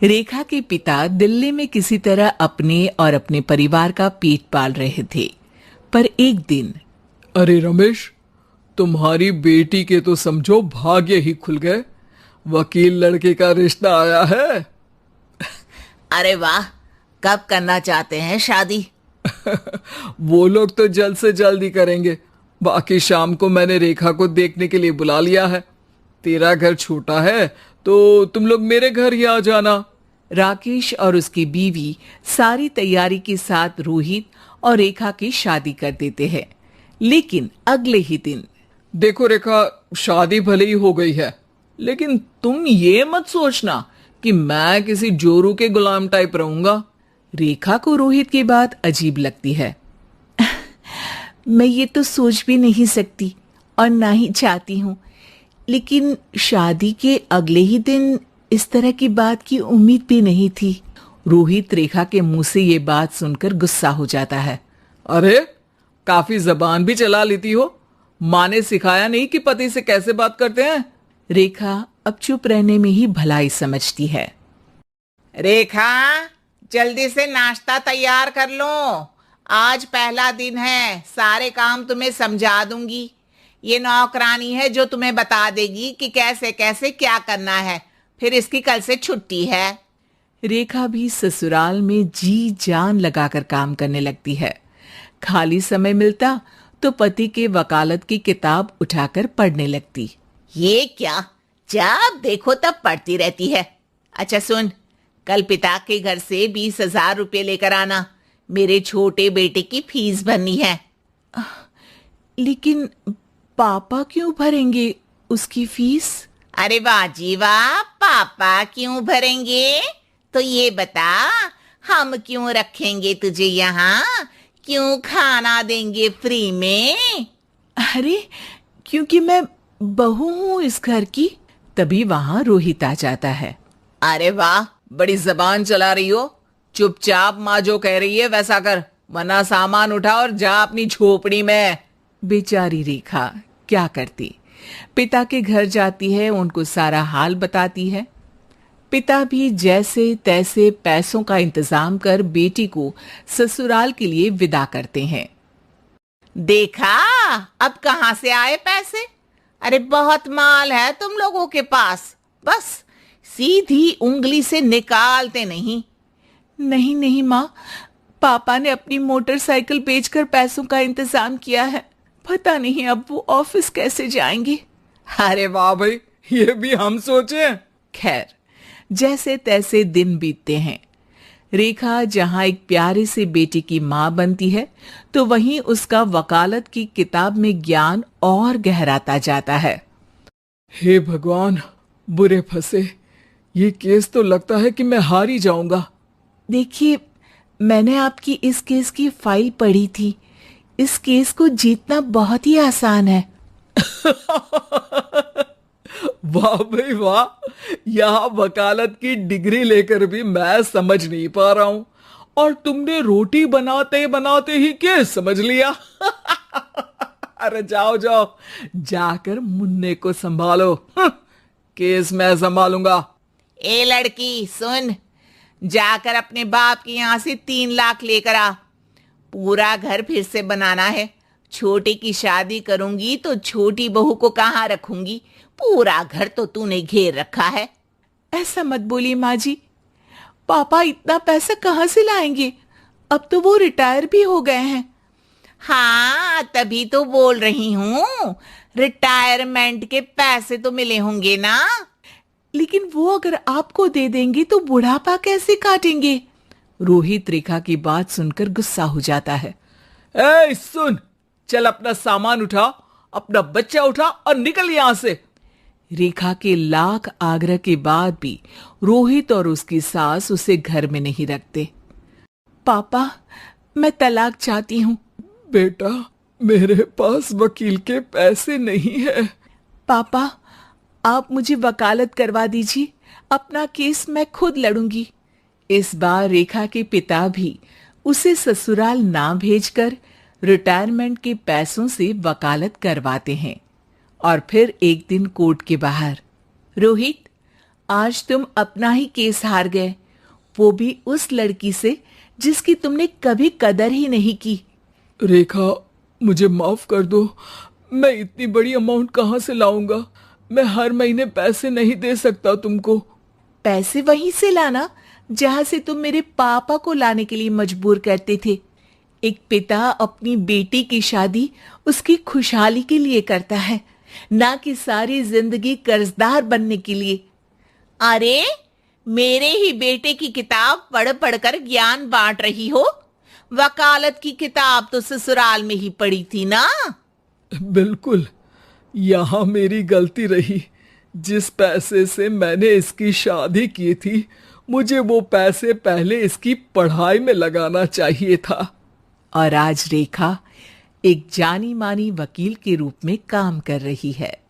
रेखा के पिता दिल्ली में किसी तरह अपने और अपने परिवार का पेट पाल रहे थे, पर एक दिन अरे रमेश, तुम्हारी बेटी के तो समझो भाग्य ही खुल गए। वकील लड़के का रिश्ता आया है। अरे वाह, कब करना चाहते हैं शादी? वो लोग तो जल्द से जल्द ही करेंगे। बाकी शाम को मैंने रेखा को देखने के लिए बुला लिया है। तेरा घर छोटा है तो तुम लोग मेरे घर ही आ जाना। राकेश और उसकी बीवी सारी तैयारी के साथ रोहित और रेखा की शादी कर देते हैं। लेकिन अगले ही दिन, देखो रेखा, शादी भले ही हो गई है, लेकिन तुम ये मत सोचना कि मैं किसी जोरू के गुलाम टाइप रहूंगा। रेखा को रोहित की बात अजीब लगती है। मैं ये तो सोच भी नहीं सकती और ना ही चाहती हूँ, लेकिन शादी के अगले ही दिन इस तरह की बात की उम्मीद भी नहीं थी। रोहित रेखा के मुंह से ये बात सुनकर गुस्सा हो जाता है। अरे, काफी जबान भी चला लेती हो। माँ ने सिखाया नहीं कि पति से कैसे बात करते हैं? रेखा अब चुप रहने में ही भलाई समझती है। रेखा, जल्दी से नाश्ता तैयार कर लो। आज पहला दिन है, सारे काम तुम्हें समझा दूंगी। ये नौकरानी है जो तुम्हें बता देगी कि कैसे कैसे क्या करना है। फिर इसकी कल से छुट्टी है। रेखा भी ससुराल में जी जान लगाकर काम करने लगती है। खाली समय मिलता तो पति के वकालत की किताब उठाकर पढ़ने लगती। ये क्या, जब देखो तब पढ़ती रहती है। अच्छा सुन, कल पिता के घर से 20,000 रुपये लेकर आना। मेरे छोटे बेटे की फीस भरनी है। लेकिन पापा क्यों भरेंगे उसकी फीस? अरे वाह जी वाह, पापा क्यों भरेंगे? तो ये बता, हम क्यों रखेंगे तुझे यहाँ? क्यों खाना देंगे फ्री में? अरे, क्योंकि मैं बहू हूँ इस घर की। तभी वहां रोहित आ जाता है। अरे वाह, बड़ी जबान चला रही हो। चुपचाप माँ जो कह रही है वैसा कर, वरना सामान उठा और जा अपनी झोपड़ी में। बेचारी रेखा क्या करती, पिता के घर जाती है, उनको सारा हाल बताती है। पिता भी जैसे तैसे पैसों का इंतजाम कर बेटी को ससुराल के लिए विदा करते हैं। देखा, अब कहाँ से आए पैसे? अरे बहुत माल है तुम लोगों के पास, बस सीधी उंगली से निकालते नहीं। नहीं नहीं माँ, पापा ने अपनी मोटरसाइकिल बेचकर पैसों का इंतजाम किया है। पता नहीं अब वो ऑफिस कैसे जाएंगे। अरे वाह भाई, ये भी हम सोचे। खैर, जैसे तैसे दिन बीतते हैं। रेखा जहां एक प्यारे से बेटी की माँ बनती है, तो वहीं उसका वकालत की किताब में ज्ञान और गहराता जाता है। हे भगवान, बुरे फंसे। ये केस तो लगता है कि मैं हार ही जाऊंगा। देखिए, मैंने आपकी इस केस की फाइल पढ़ी थी। इस केस को जीतना बहुत ही आसान है। वाह भाई वाह, यहाँ वकालत की डिग्री लेकर भी मैं समझ नहीं पा रहा हूँ, और तुमने रोटी बनाते बनाते ही केस समझ लिया। अरे जाओ जाओ, जाकर मुन्ने को संभालो। केस मैं संभालूंगा। ए लड़की सुन, जाकर अपने बाप के यहाँ से 3 लाख लेकर आ। पूरा घर फिर से बनाना है। छोटे की शादी करूंगी तो छोटी बहू को कहाँ रखूंगी? पूरा घर तो तूने घेर रखा है। ऐसा मत बोलिए माँ जी, पापा इतना पैसा कहाँ से लाएंगे? अब तो वो रिटायर भी हो गए हैं। हाँ, तभी तो बोल रही हूँ, रिटायरमेंट के पैसे तो मिले होंगे ना। लेकिन वो अगर आपको दे देंगे तो बुढ़ापा कैसे काटेंगे? रोहित रेखा की बात सुनकर गुस्सा हो जाता है। ए सुन, चल अपना सामान उठा, अपना बच्चा उठा और निकल यहां से। रेखा के लाख आग्रह के बाद भी रोहित और उसकी सास उसे घर में नहीं रखते। पापा, मैं तलाक चाहती हूँ। बेटा, मेरे पास वकील के पैसे नहीं है। पापा, आप मुझे वकालत करवा दीजिए, अपना केस मैं खुद लड़ूंगी। इस बार रेखा के पिता भी उसे ससुराल ना भेजकर रिटायरमेंट के पैसों से वकालत करवाते हैं। और फिर एक दिन कोर्ट के बाहर, रोहित, आज तुम अपना ही केस हार गए, वो भी उस लड़की से जिसकी तुमने कभी कदर ही नहीं की। रेखा, मुझे माफ कर दो। मैं इतनी बड़ी अमाउंट कहाँ से लाऊंगा? मैं हर महीने पैसे नहीं दे सकता तुमको। पैसे वहीं से लाना जहां से तुम मेरे पापा को लाने के लिए मजबूर करते थे। एक पिता अपनी बेटी की शादी उसकी खुशहाली के लिए करता है, ना कि सारी जिंदगी कर्जदार बनने के लिए। अरे, मेरे ही बेटे की किताब पढ़ पढ़कर ज्ञान बांट रही हो। वकालत की किताब तो ससुराल में ही पढ़ी थी ना। बिल्कुल, यहाँ मेरी गलती रही। जिस पैसे से मैंने इसकी शादी की थी, मुझे वो पैसे पहले इसकी पढ़ाई में लगाना चाहिए था। और आज रेखा एक जानी मानी वकील के रूप में काम कर रही है।